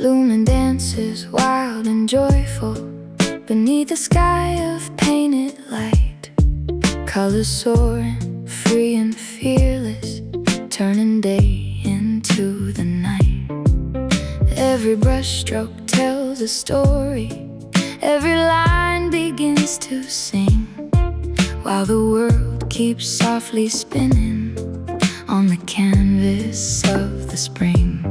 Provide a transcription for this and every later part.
Blumen dances wild and joyful beneath a sky of painted light. Colors soaring, free and fearless, turning day into the night. Every brushstroke tells a story, every line begins to sing, while the world keeps softly spinning on the canvas of the spring.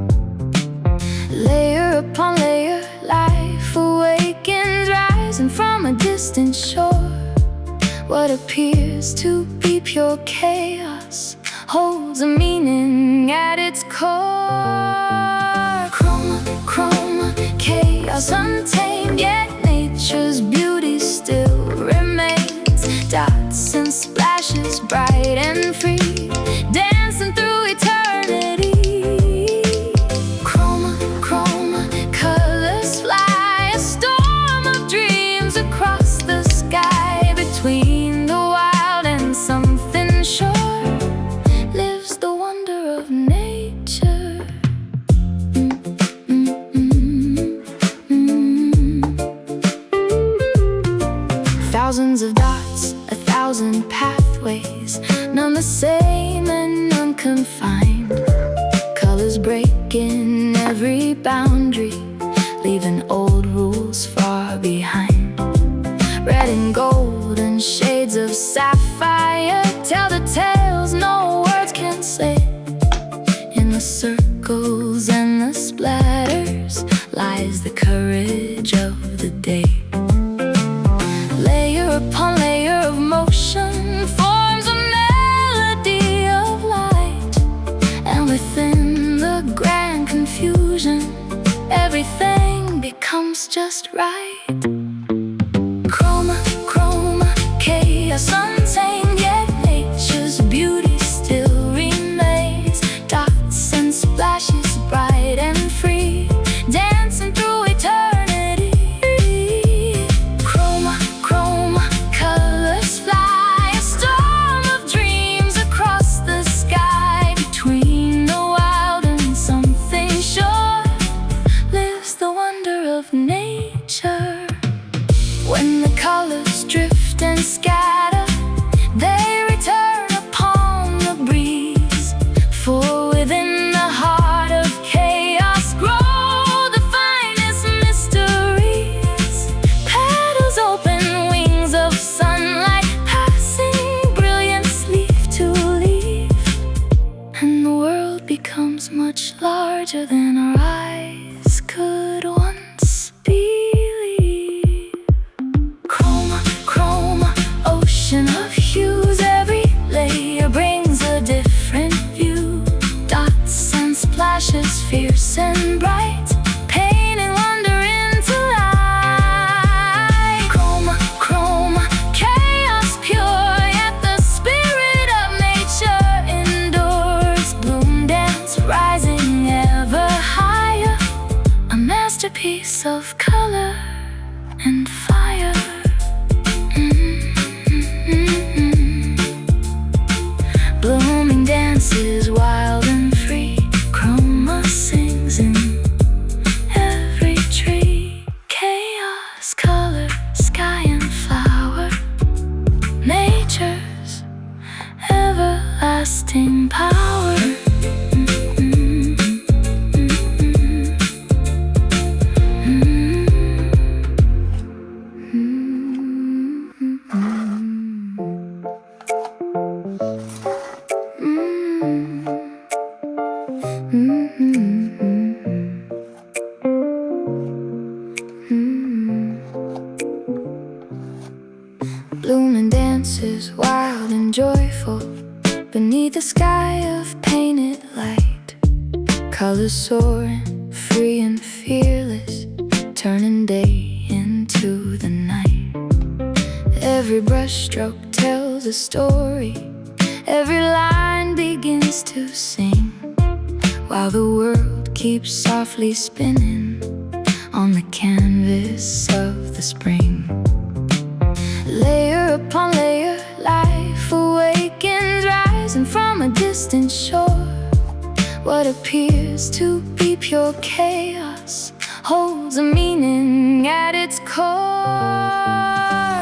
Layer upon layer, life awakens, rising from a distant shore. What appears to be pure chaos holds a meaning at its core. Chroma, chroma, chaos untamed, yet nature's beauty still remains. Dots and splashes, bright and free, dancing through eternity. Chroma, chroma, colors fly, a storm of dreams across the sky. Between the wild and something sure lives the wonder of nature. Thousands of dots, 1,000 pathways, none the same and none confined. Colors breaking every boundary, leaving old rules far behind. Red and gold and shades of sapphire tell the tales no words can say. In the circles and the splatters lies the courage of the day. Layer upon layer of motion forms a melody of light, and within the grand confusion, everything becomes just right. Chroma, chroma, chaos untamed, yet nature's beauty still remains. Dots and splashes, bright and free, dancing through eternity. Chroma, chroma, colors fly, a storm of dreams across the sky. Between the wild and something sure lives the wonder of nature. When the colors drift and scatter, they return upon the breeze. For within the heart of chaos grow the finest mysteries. Petals open, wings of sunlight, passing brilliance leaf to leaf, and the world becomes much larger than our eyes could once believe. Chroma, chroma, ocean of hues, every layer brings a different view. Dots and splashes, fierce and bright, painting wonder into light. Chroma, chroma, chaos pure, yet the spirit of nature endures. Bloom dance rising ever higher, a masterpiece of color and fire. Blooming dances wild and free, chroma sings in every tree. Chaos, color, sky and flower, nature's everlasting power. Blumen dances wild and joyful beneath a sky of painted light. Colors soaring, free and fearless, turning day into the night. Every brushstroke tells a story, every line begins to sing, while the world keeps softly spinning on the canvas of the spring. Layer upon layer, life awakens, rising from a distant shore. What appears to be pure chaos holds a meaning at its core.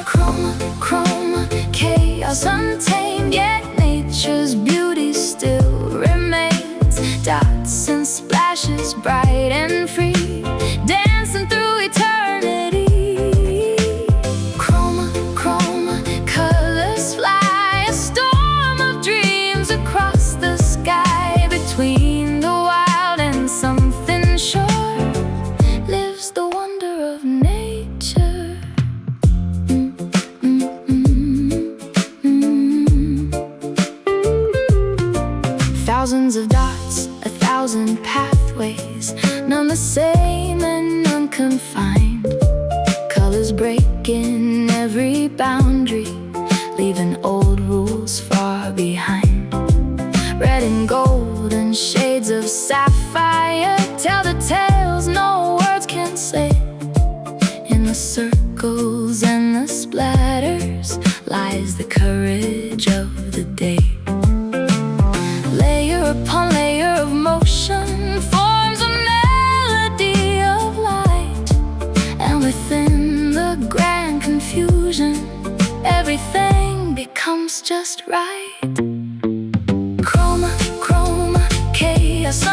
Chroma, chroma, chaos untamed, yet nature's beauty still remains. Dots and splashes bright and free, dancing through eternity. Chroma, chroma, colors fly, a storm of dreams across the sky. Between the wild and something sure lives the wonder of nature. Thousands of dots, 1,000 pathways, none the same and none confined. Colors breaking every boundary, leaving old rules far behind. Red and gold and shades of sapphire tell the tales no words can say. In the circles and the splatters lies the courage of the day. Layer upon layer of motion forms a melody of light, and within the grand confusion everything becomes just right. Chroma, chroma, chaos